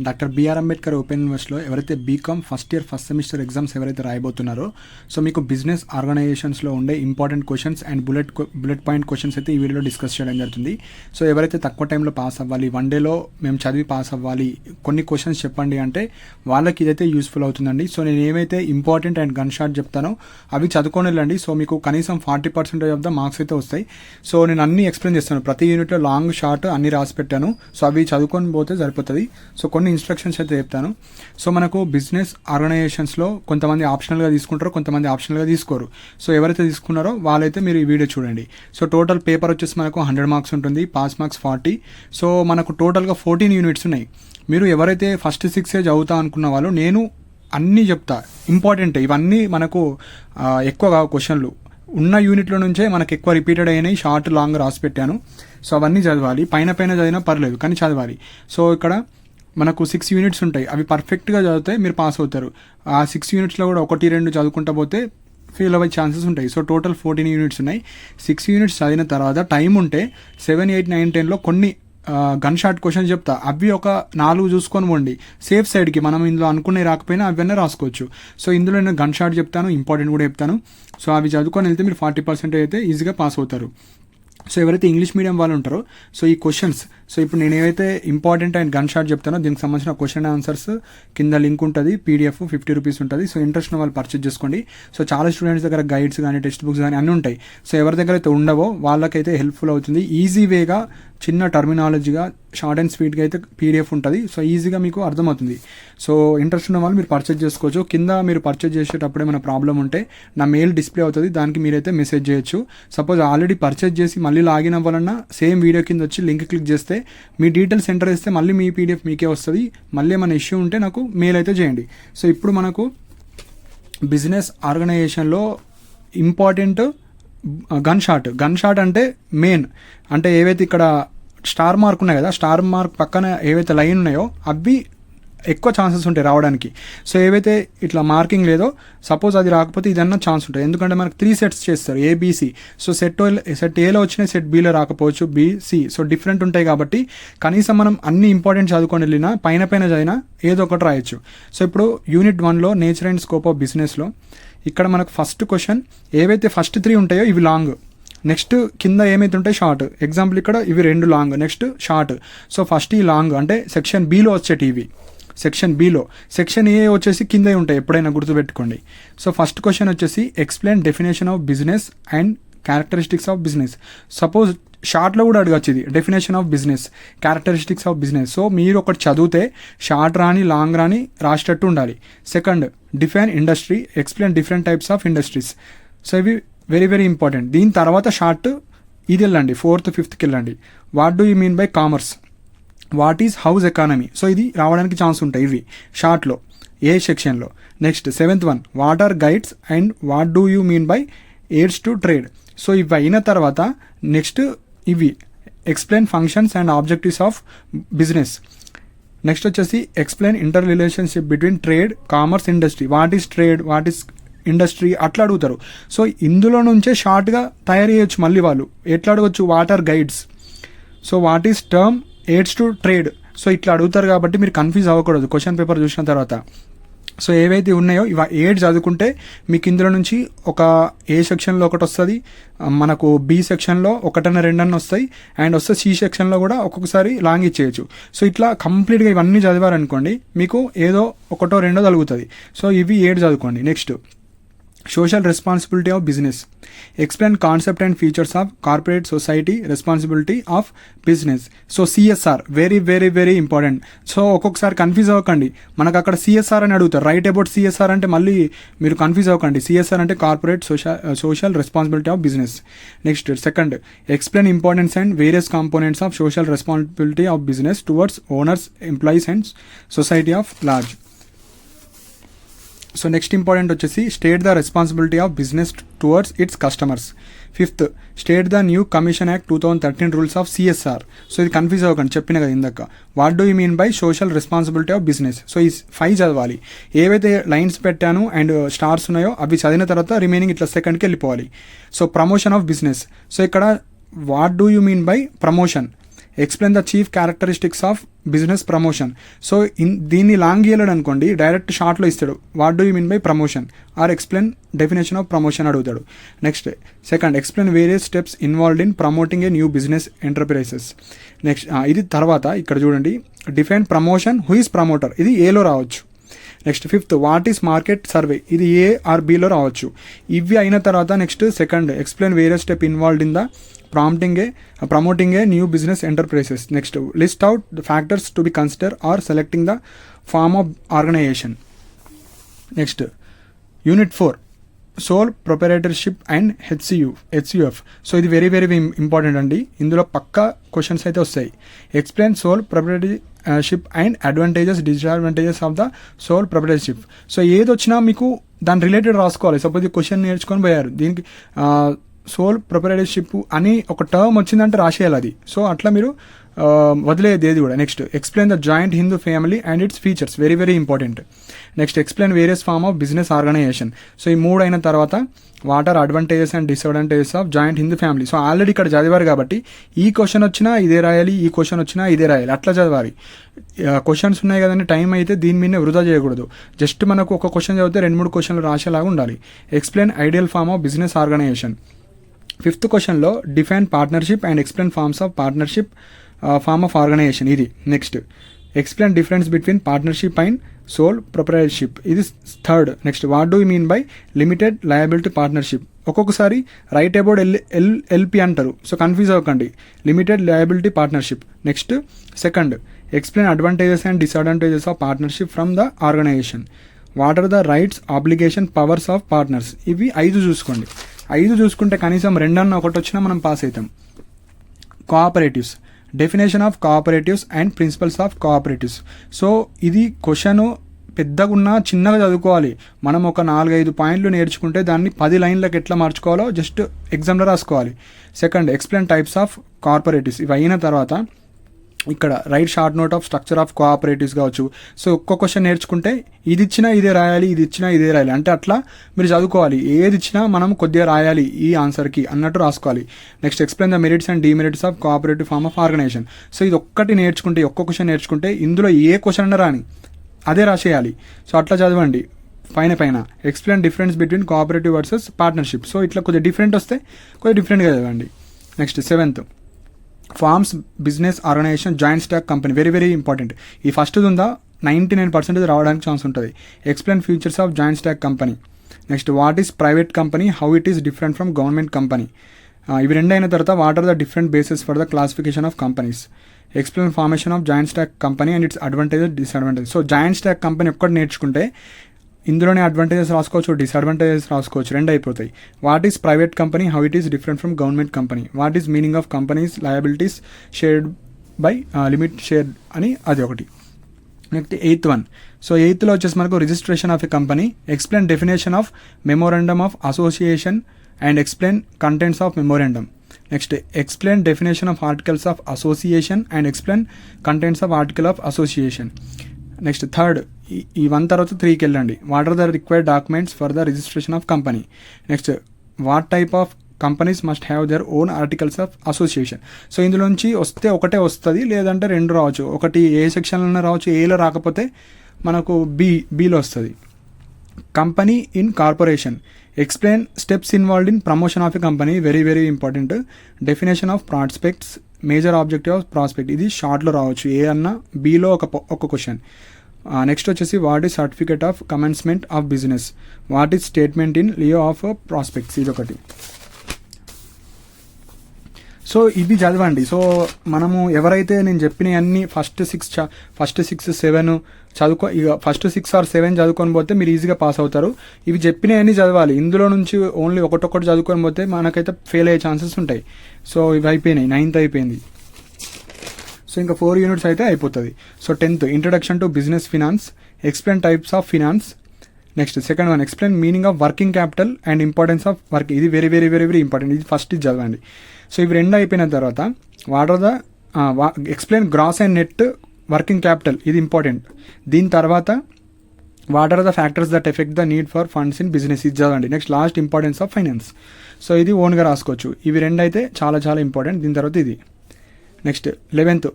Doctor BR Ambedkar open యూనివర్సిటీలో ఎవరైతే BCom first year first semester exams ఎవరైతే రాయబోతున్నారో సో మీకు బిజినెస్ ఆర్గనైజేషన్స్లో ఉండే important questions and bullet point questions అయితే ఈ వీడియోలో డిస్కస్ చేయడం జరుగుతుంది. సో ఎవరైతే తక్కువ టైంలో పాస్ అవ్వాలి, వన్ డేలో మేము చదివి పాస్ అవ్వాలి, కొన్ని క్వశ్చన్స్ చెప్పండి అంటే వాళ్ళకి ఇదైతే యూస్ఫుల్ అవుతుందండి. సో నేను ఏమైతే ఇంపార్టెంట్ అండ్ గన్ షాట్ చెప్తానో అవి చదువుకొని వెళ్ళండి. సో మీకు కనీసం 40% ఆఫ్ ద మార్క్స్ అయితే వస్తాయి. సో నేను అన్ని ఎక్స్ప్లెయిన్ చేస్తాను, ప్రతి యూనిట్లో లాంగ్ షార్ట్ అన్ని రాసి పెట్టాను. సో అవి చదువుకొని పోతే సరిపోతుంది. సో కొన్ని ఇన్స్ట్రక్షన్స్ అయితే చెప్తాను. సో మనకు బిజినెస్ ఆర్గనైజేషన్స్లో కొంతమంది ఆప్షనల్గా తీసుకుంటారు, కొంతమంది ఆప్షనల్గా తీసుకోరు. సో ఎవరైతే తీసుకున్నారో వాళ్ళైతే మీరు ఈ వీడియో చూడండి. సో టోటల్ పేపర్ వచ్చేసి మనకు 100 మార్క్స్ ఉంటుంది, పాస్ మార్క్స్ 40. సో మనకు టోటల్గా 14 యూనిట్స్ ఉన్నాయి. మీరు ఎవరైతే ఫస్ట్ 6 చదువుతా అనుకున్న వాళ్ళు నేను అన్నీ చెప్తా, ఇంపార్టెంట్ ఇవన్నీ మనకు ఎక్కువగా క్వశ్చన్లు ఉన్న యూనిట్లో నుంచే మనకు ఎక్కువ రిపీటెడ్ అయినాయి, షార్ట్ లాంగ్ రాసి పెట్టాను. సో అవన్నీ చదవాలి, పైన చదివినా పర్లేదు కానీ చదవాలి. సో ఇక్కడ మనకు 6 యూనిట్స్ ఉంటాయి, అవి పర్ఫెక్ట్గా చదివితే మీరు పాస్ అవుతారు. ఆ 6 యూనిట్స్లో కూడా 1-2 చదువుకుంటా పోతే ఫెయిల్ అయ్యే ఛాన్సెస్ ఉంటాయి. సో టోటల్ 14 యూనిట్స్ ఉన్నాయి. 6 యూనిట్స్ చదివిన తర్వాత టైం ఉంటే 7, 8, 9, 10లో కొన్ని గన్ షాట్ క్వశ్చన్స్ చెప్తా, అవి ఒక 4 చూసుకొని పోండి సేఫ్ సైడ్కి. మనం ఇందులో అనుకునే రాకపోయినా అవన్నీ రాసుకోవచ్చు. సో ఇందులో నేను గన్ షాట్ చెప్తాను, ఇంపార్టెంట్ కూడా చెప్తాను. సో అవి చదువుకొని వెళ్తే మీరు 40% అయితే ఈజీగా పాస్ అవుతారు. సో ఎవరైతే ఇంగ్లీష్ మీడియం వాళ్ళు ఉంటారో సో ఈ క్వశ్చన్స్, సో ఇప్పుడు నేను ఏవైతే ఇంపార్టెంట్ అండ్ గన్ షాట్ చెప్తానో దీనికి సంబంధించిన క్వశ్చన్ ఆన్సర్స్ కింద లింక్ ఉంటుంది, PDF 50 రూపీస్ ఉంటుంది. సో ఇంట్రెస్ట్ ఉన్న వాళ్ళు పర్చేజ్ చేసుకోండి. సో చాలా స్టూడెంట్స్ దగ్గర గైడ్స్ కానీ టెక్స్ట్ బుక్స్ కానీ అన్నీ ఉంటాయి. సో ఎవరి దగ్గర అయితే ఉండవో వాళ్ళకైతే హెల్ప్ఫుల్ అవుతుంది. ఈజీ వేగా చిన్న టర్మినాలజీగా షార్ట్ అండ్ స్వీట్గా అయితే PDF ఉంటుంది. సో ఈజీగా మీకు అర్థమవుతుంది. సో ఇంట్రెస్ట్ ఉన్న వాళ్ళు మీరు పర్చేజ్ చేసుకోవచ్చు. కింద మీరు పర్చేజ్ చేసేటప్పుడు ఏమైనా ప్రాబ్లం ఉంటే నా మెయిల్ డిస్ప్లే అవుతుంది, దానికి మీరైతే మెసేజ్ చేయొచ్చు. సపోజ్ ఆల్రెడీ పర్చేజ్ చేసి మళ్ళీ లాగిన్ అవ్వాలన్నా సేమ్ వీడియో కింద వచ్చి లింక్ క్లిక్ చేస్తే మీ డీటెయిల్స్ ఎంటర్ చేస్తే మళ్ళీ మీ PDF మీకే వస్తుంది. మళ్ళీ ఏమైనా ఇష్యూ ఉంటే నాకు మెయిల్ అయితే చేయండి. సో ఇప్పుడు మనకు బిజినెస్ ఆర్గనైజేషన్లో ఇంపార్టెంట్ గన్ షాట్ అంటే మెయిన్ అంటే ఏవైతే ఇక్కడ స్టార్ మార్క్ ఉన్నాయి కదా, స్టార్ మార్క్ పక్కన ఏవైతే లైన్ ఉన్నాయో అవి ఎక్కువ ఛాన్సెస్ ఉంటాయి రావడానికి. సో ఏవైతే ఇట్లా మార్కింగ్ లేదో సపోజ్ అది రాకపోతే ఇదన్నా ఛాన్స్ ఉంటుంది. ఎందుకంటే మనకు 3 సెట్స్ చేస్తారు, ABC. సో సెట్ ఏలో వచ్చినాయి, సెట్ Bలో రాకపోవచ్చు, BC. సో డిఫరెంట్ ఉంటాయి కాబట్టి కనీసం మనం అన్ని ఇంపార్టెంట్ చదువుకొని వెళ్ళినా పైన చదివినా ఏదో ఒకటి రాయొచ్చు. సో ఇప్పుడు యూనిట్ 1లో నేచర్ అండ్ స్కోప్ ఆఫ్ బిజినెస్లో ఇక్కడ మనకు ఫస్ట్ క్వశ్చన్ ఏవైతే ఫస్ట్ 3 ఉంటాయో ఇవి లాంగ్, నెక్స్ట్ కింద ఏమైతే ఉంటాయి షార్ట్. ఎగ్జాంపుల్ ఇక్కడ ఇవి 2 long, next short. So first ఈ లాంగ్ అంటే సెక్షన్ Bలో వచ్చేటి ఇవి. సెక్షన్ Bలో సెక్షన్ A వచ్చేసి కింద ఉంటాయి, ఎప్పుడైనా గుర్తుపెట్టుకోండి. సో ఫస్ట్ క్వశ్చన్ వచ్చేసి explain definition of business and characteristics of business. Suppose షార్ట్లో కూడా అడగచ్చు ఇది, definition of business, characteristics of business. So మీరు ఒకటి చదివితే షార్ట్ రాని లాంగ్ రాని రాసేటట్టు ఉండాలి. Second define industry, explain different types of industries. So ఇవి వెరీ వెరీ ఇంపార్టెంట్. దీని తర్వాత షార్ట్ ఇది వెళ్ళండి, 4th, 5thకి వెళ్ళండి. What do you mean by commerce, what is house economy. So ఇది రావడానికి ఛాన్స్ ఉంటాయి ఇవి షార్ట్లో ఏ సెక్షన్లో. Next 7th one what are guides and what do you mean by aids to trade. So ఇవి అయిన తర్వాత నెక్స్ట్ ఇవి explain functions and objectives of business. Next వచ్చేసి explain inter relationship between trade, commerce, industry. What is trade, what is industry అట్లా అడుగుతారు. So ఇందులో నుంచే షార్ట్గా తయారు చేయొచ్చు. మళ్ళీ వాళ్ళు ఎట్లా అడగచ్చు, what are guides, so what is term aids to trade. So ఇట్లా అడుగుతారు కాబట్టి మీరు కన్ఫ్యూజ్ అవ్వకూడదు క్వశ్చన్ పేపర్ చూసిన తర్వాత. సో ఏవైతే ఉన్నాయో ఇవి ఎయిడ్ చదువుకుంటే మీకు ఇందులో నుంచి ఒక ఏ సెక్షన్లో ఒకటి వస్తుంది, మనకు B సెక్షన్లో 1-2 వస్తాయి, అండ్ వస్తే C సెక్షన్లో కూడా ఒక్కొక్కసారి లాంగ్ ఇచ్చేయచ్చు. సో ఇట్లా కంప్లీట్గా ఇవన్నీ చదివారనుకోండి మీకు ఏదో 1-2 తగులుతుంది. సో ఇవి 7 చదువుకోండి. Next social responsibility of business, explain concept and features of corporate society responsibility of business. So CSR very very very important. So ఒక్కొక్కసారి కన్ఫ్యూజ్ అవ్వకండి, మనకు అక్కడ CSR అని అడుగుతారు, రైట్ అబౌట్ CSR అంటే మళ్ళీ మీరు కన్ఫ్యూజ్ అవ్వకండి. CSR అంటే corporate social responsibility of business. Next second explain importance and various components of social responsibility of business towards owners, employees and society of large. So next important వచ్చేసి state the responsibility of business towards its customers. 5th state the new commission act 2013 rules of CSR. So ఇది confuse అవ్వకండి, చెప్పిన కదా ఇందాక. What do you mean by social responsibility of business. So ఈ 5 చదవాలి. ఏవైతే lines పెట్టాను అండ్ స్టార్స్ ఉన్నాయో అవి చదివిన తర్వాత రిమైనింగ్ ఇట్లా సెకండ్కి వెళ్ళిపోవాలి. So promotion of business. So ఇక్కడ what do you mean by promotion, explain the chief characteristics of business promotion. So దీన్ని లాంగ్ ఇయ్యలేడు అనుకోండి, డైరెక్ట్ షార్ట్లో ఇస్తాడు, what do you mean by promotion or explain definition of promotion అడుగుతాడు. Next second, explain various steps involved in promoting a new business enterprises. Next ఇది తర్వాత ఇక్కడ చూడండి, define promotion, who is promoter, ఇది ఏలో రావచ్చు. Next fifth, what is market survey, ఇది ఏ are below రావచ్చు. ఇవి అయిన తర్వాత next second, explain various step involved in the promoting a new business enterprises. Next, list out the factors to be considered or selecting the form of organization. Next, unit 4, sole proprietorship and HUF. So ఇది very very important అండి, ఇందులో పక్కా questions అయితే వస్తాయి. Explain sole proprietorship and advantages disadvantages of the sole proprietorship. So ఏది వచ్చినా మీకు దాని రిలేటెడ్ రాసుకోవాలి. సపోజ్ ఈ క్వశ్చన్ నేర్చుకొని పోయారు, దీనికి సోల్ ప్రొప్రైటర్షిప్ అని ఒక టర్మ్ వచ్చిందంటే రాసేయాలి అది. సో అట్లా మీరు వదిలేది ఏది కూడా. Next, explain the joint Hindu family and its features, very very important. Next, explain various form of business organization. So ఈ మూడు అయిన తర్వాత what are advantages and disadvantages of joint Hindu family. So already ఇక్కడ చదివారు కాబట్టి ఈ క్వశ్చన్ వచ్చినా ఇదే రాయాలి, ఈ క్వశ్చన్ వచ్చినా ఇదే రాయాలి, అట్లా చదవాలి. క్వశ్చన్స్ ఉన్నాయి కదండి, టైం అయితే దీని మీద వృధా చేయకూడదు. జస్ట్ మనకు ఒక క్వశ్చన్ చదివితే 2-3 క్వశ్చన్లు రాసేలాగా ఉండాలి. Explain ideal form of business organisation. Fifth క్వశ్చన్లో define partnership and explain forms of partnership, form of organisation ఇది. Next, explain difference between partnership and sole proprietorship, ఇది third. Next, what do you mean by limited liability partnership. ఒక్కొక్కసారి write about LP అంటారు, so confuse అవ్వకండి, limited liability partnership. Next second, explain advantages and disadvantages of partnership from the organisation. What are the rights, obligation, powers of partners. ఇవి 5 చూసుకోండి. 5 చూసుకుంటే కనీసం 2 అన్న ఒకటి వచ్చినా మనం పాస్ అవుతాం. Cooperatives, definition of cooperatives and principles of cooperatives. So ఇది క్వశ్చన్ పెద్దగా ఉన్నా చిన్నగా చదువుకోవాలి. మనం ఒక 4-5 పాయింట్లు నేర్చుకుంటే దాన్ని 10 లైన్లకు ఎట్లా మార్చుకోవాలో జస్ట్ ఎగ్జామ్లో రాసుకోవాలి. Second, explain types of cooperatives. ఇవి అయిన తర్వాత ఇక్కడ right short note of structure of cooperatives కావచ్చు. సో ఒక్క క్వశ్చన్ నేర్చుకుంటే ఇది ఇచ్చినా ఇదే రాయాలి, ఇది ఇచ్చినా ఇదే రాయాలి, అంటే అట్లా మీరు చదువుకోవాలి. ఏది ఇచ్చినా మనం కొద్దిగా రాయాలి ఈ ఆన్సర్కి అన్నట్టు రాసుకోవాలి. Next, explain the merits and demerits of cooperative form of organization. So ఇది ఒక్కటి నేర్చుకుంటే, ఒక్క క్వశ్చన్ నేర్చుకుంటే ఇందులో ఏ క్వశ్చన్ అన్నా రాని అదే రాసేయాలి. సో అట్లా చదవండి. పైన explain difference between cooperative versus partnership. So ఇట్లా కొద్దిగా డిఫరెంట్ వస్తే కొద్దిగా డిఫరెంట్గా చదవండి. Next seventh, forms business organization joint stock company, very very important. ఈ ఫస్ట్ ఉందా 99% రావడానికి ఛాన్స్ ఉంటుంది. Explain futures of joint stock company. Next, what is private company, how it is different from government company. ఇవి 2 అయిన తర్వాత what are the different bases for the classification of companies. Explain formation of joint stock company and it's advantages, disadvantages. So joint stock company ఒక్కటి నేర్చుకుంటే ఇందులోనే advantages రాసుకోవచ్చు, disadvantages రాసుకోవచ్చు, 2 అయిపోతాయి. What is private company, how it is different from government company. What is meaning of companies liabilities shared by limit share అని అది ఒకటి. Next 8th one. So 8thలో వచ్చేసి మనకు registration of a company. Explain definition of memorandum of association and explain contents of memorandum. Next, explain definition of articles of association and explain contents of article of association. Next third, ఈ 1 తర్వాత 3కి వెళ్ళండి. What are the required documents for the registration of company. Next, what type of companies must have their own articles of association. So ఇందులోంచి వస్తే ఒకటే వస్తుంది, లేదంటే 2 రావచ్చు. ఒకటి ఏ సెక్షన్లో రావచ్చు, ఏలో రాకపోతే మనకు బిలో వస్తుంది. Company in corporation. Explain steps involved in promotion of a company, very very important. Definition of prospects, major objective of prospect, ఇది షార్ట్లో రావచ్చు, ఏ అన్న బిలో ఒక క్వశ్చన్. నెక్స్ట్ వచ్చేసి what is certificate of commencement of business. What is statement in Leo of prospects, ఇది ఒకటి. So ఇవి చదవండి. సో మనము ఎవరైతే నేను చెప్పినవన్నీ ఫస్ట్ 6, 7 చదువుకో, ఇక ఫస్ట్ 6 or 7 చదువుకొని పోతే మీరు ఈజీగా పాస్ అవుతారు. ఇవి చెప్పినవన్నీ చదవాలి. ఇందులో నుంచి ఓన్లీ ఒకటొక్కటి చదువుకొని పోతే మనకైతే ఫెయిల్ అయ్యే ఛాన్సెస్ ఉంటాయి. సో ఇవి అయిపోయినాయి, 9th అయిపోయింది. సో ఇంకా 4 యూనిట్స్ అయితే అయిపోతుంది. So 10th, introduction to business finance. Explain types of finance. Next second one, explain meaning of working capital and importance of work. ఇది very very very very important. ఇది first ఇది చదవండి. So ఇవి 2 అయిపోయిన తర్వాత what are the explain gross and net working capital, ఇది important. దీని తర్వాత what are the factors that affect the need for funds in business, ఇది చదవండి. Next last, importance of finance. So ఇది ఓన్గా రాసుకోవచ్చు. ఇవి 2 అయితే చాలా చాలా ఇంపార్టెంట్. దీని తర్వాత ఇది. Next 11th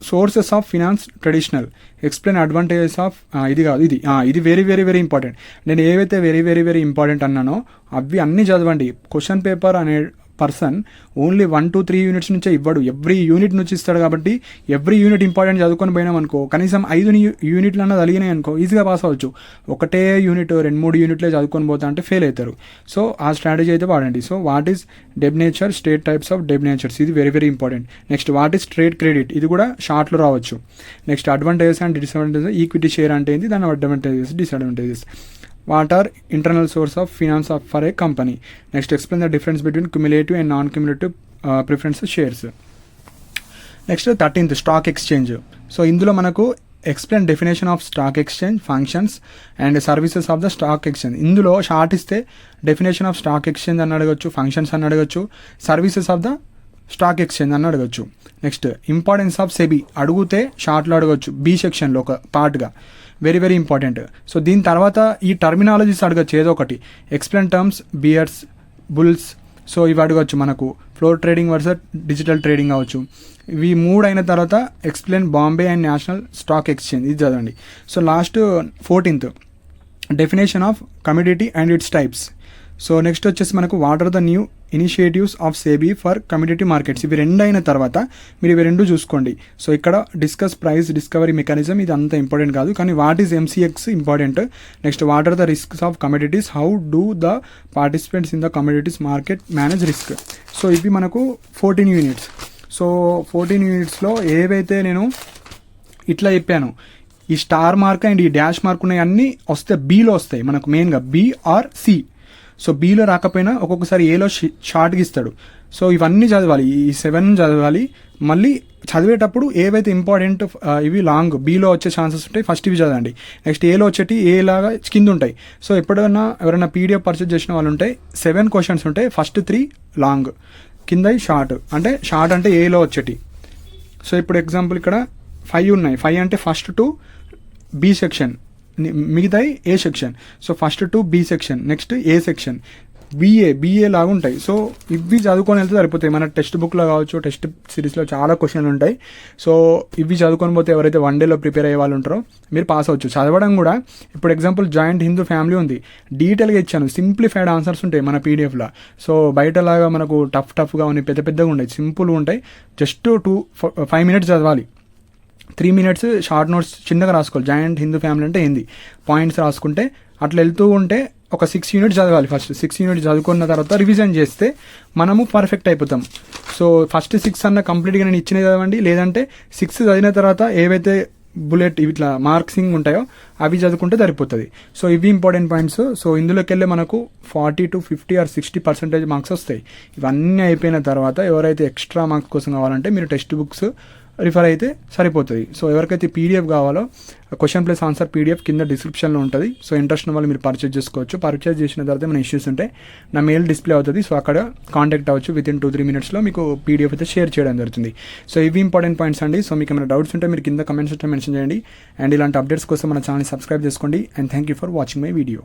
sources of finance traditional, explain advantages of ఇది కాదు ఇది వెరీ వెరీ వెరీ ఇంపార్టెంట్. నేను ఏవైతే వెరీ వెరీ వెరీ ఇంపార్టెంట్ అన్నానో అవి అన్నీ చదవండి. క్వశ్చన్ పేపర్ అనే పర్సన్ ఓన్లీ 1 to 3 యూనిట్స్ నుంచే ఇవ్వడు, ఎవ్రీ యూనిట్ నుంచి ఇస్తాడు. కాబట్టి ఎవ్రీ యూనిట్ ఇంపార్టెంట్ చదువుకొని పోయినాం అనుకో, కనీసం 5 యూనిట్లు అన్నది అలిగినాయి అనుకో ఈజీగా పాస్ అవ్వచ్చు. ఒకటే యూనిట్ 2-3 యూనిట్లే చదువుకొని పోతా అంటే ఫెయిల్ అవుతారు. సో ఆ స్ట్రాటజీ అయితే వాడండి. So what is debenture, state types of debentures, ఇది very very important. Next what is trade credit, ఇది కూడా షార్ట్లో రావచ్చు. Next advantages and disadvantages, equity share అంటే ఏంటి, దాని advantages disadvantages. What are internal source of finance for a company? Next, explain the difference between cumulative and non-cumulative preference shares. Next, 13th stock exchange. So ఇందులో మనకు explain definition of stock exchange, functions and services of the stock exchange. ఇందులో short ఇస్తే definition of stock exchange అని అడగచ్చు, functions అని అడగచ్చు, services of the stock exchange అని అడగచ్చు. నెక్స్ట్ ఇంపార్టెన్స్ ఆఫ్ సెబీ అడిగితే షార్ట్లో అడగచ్చు, బి సెక్షన్లో ఒక పార్ట్గా, వెరీ వెరీ ఇంపార్టెంట్. సో దీని తర్వాత ఈ టర్మినాలజీస్ అడగచ్చు ఏదో ఒకటి, explain terms, bears, bulls, so ఇవి అడగచ్చు. మనకు floor trading versus digital trading అవ్వచ్చు. ఇవి 3 అయిన తర్వాత explain Bombay and national stock exchange, ఇది చదవండి. So last 14th definition of commodity and its types. So next వచ్చేసి మనకు what are the new initiatives of SEBI for community markets. ఇవి 2 అయిన తర్వాత మీరు ఇవి 2 చూసుకోండి. సో ఇక్కడ డిస్కస్ ప్రైస్ డిస్కవరీ మెకానిజం, ఇది అంత ఇంపార్టెంట్ కాదు, కానీ what is MCX important. Next what are the risks of commodities, how do the participants in the commodities market manage risk. So ఇవి మనకు 14 యూనిట్స్. సో 14 యూనిట్స్లో ఏవైతే నేను ఇట్లా చెప్పాను, ఈ స్టార్ మార్క్ అండ్ ఈ డాష్ మార్క్ ఉన్నాయి అన్నీ వస్తే బీలో వస్తాయి మనకు, మెయిన్గా బి ఆర్ సి. సో బీలో రాకపోయినా ఒక్కొక్కసారి ఏలో షార్ట్గా ఇస్తాడు. సో ఇవన్నీ చదవాలి, ఈ 7 చదవాలి. మళ్ళీ చదివేటప్పుడు ఏవైతే ఇంపార్టెంట్ ఇవి లాంగ్ బీలో వచ్చే ఛాన్సెస్ ఉంటాయి, ఫస్ట్ ఇవి చదవండి. నెక్స్ట్ ఏలో వచ్చేటి ఏలాగా కింద ఉంటాయి. సో ఎప్పుడైనా ఎవరైనా పీడిఎఫ్ పర్చేజ్ చేసిన వాళ్ళు ఉంటే 7 క్వశ్చన్స్ ఉంటాయి, ఫస్ట్ 3 లాంగ్, కింద షార్ట్. అంటే షార్ట్ అంటే ఏలో వచ్చేటి. సో ఇప్పుడు ఎగ్జాంపుల్ ఇక్కడ 5 ఉన్నాయి, 5 అంటే ఫస్ట్ 2 బి సెక్షన్, మిగతాయి A section. So first 2 B section, next A section, B A లాగా ఉంటాయి. సో ఇవి చదువుకొని వెళ్తే సరిపోతాయి. మన టెక్స్ట్ బుక్లో కావచ్చు, టెస్ట్ సిరీస్లో చాలా క్వశ్చన్లు ఉంటాయి. సో ఇవి చదువుకొని పోతే ఎవరైతే 1 డేలో ప్రిపేర్ అయ్యే వాళ్ళు ఉంటారో మీరు పాస్ అవ్వచ్చు. చదవడం కూడా ఇప్పుడు ఎగ్జాంపుల్ జాయింట్ హిందూ ఫ్యామిలీ ఉంది, డీటెయిల్గా ఇచ్చాను, సింప్లిఫైడ్ ఆన్సర్స్ ఉంటాయి మన పీడిఎఫ్లో. సో బయటలాగా మనకు టఫ్గా ఉన్నాయి, పెద్దగా ఉంటాయి, సింపుల్గా ఉంటాయి. జస్ట్ 5 minutes చదవాలి, 3 minutes షార్ట్ నోట్స్ చిన్నగా రాసుకోవాలి. జాయింట్ హిందూ ఫ్యామిలీ అంటే ఏంది పాయింట్స్ రాసుకుంటే అట్లా వెళ్తూ ఉంటే ఒక 6 యూనిట్స్ చదవాలి. ఫస్ట్ 6 యూనిట్స్ చదువుకున్న తర్వాత రివిజన్ చేస్తే మనము పర్ఫెక్ట్ అయిపోతాం. సో ఫస్ట్ 6 అన్న కంప్లీట్గా నేను ఇచ్చినవి చదవండి, లేదంటే 6 చదివిన తర్వాత ఏవైతే బుల్లెట్ ఇట్లా మార్క్సింగ్ ఉంటాయో అవి చదువుకుంటే సరిపోతుంది. సో ఇవి ఇంపార్టెంట్ పాయింట్స్. సో ఇందులోకి వెళ్ళి మనకు 40 to 50 or 60% మార్క్స్ వస్తాయి. ఇవన్నీ అయిపోయిన తర్వాత ఎవరైతే ఎక్స్ట్రా మార్క్స్ కోసం కావాలంటే మీరు టెక్స్ట్ బుక్స్ రిఫర్ అయితే సరిపోతుంది. సో ఎవరికైతే పీడిఎఫ్ కావాలో క్వశ్చన్ ప్లస్ ఆన్సర్ పీడిఎఫ్ కింద డిస్క్రిప్షన్లో ఉంటుంది. సో ఇంట్రెస్ట్ ఉన్న వాళ్ళు మీరు పర్చేజ్ చేసుకోవచ్చు. పర్చేజ్ చేసిన తర్వాత ఏమైనా ఇష్యూస్ ఉంటే నా మెయిల్ డిస్ప్లే అవుతుంది. సో అక్కడ కాంటాక్ట్ అవ్వచ్చు. విత్ ఇన్ 2-3 minutesలో మీకు పీడిఎఫ్ అయితే షేర్ చేయడం జరుగుతుంది. సో ఇవి ఇంపార్టెంట్ పాయింట్స్ అండి. సో మీకు ఏమైనా డౌట్స్ ఉంటే మీరు కింద కమెంట్స్ మెన్షన్ చేయండి. అండ్ ఇలాంటి అప్డేట్స్ కోసం మన ఛానల్ సబ్స్క్రైబ్ చేసుకోండి. And thank you for watching my video.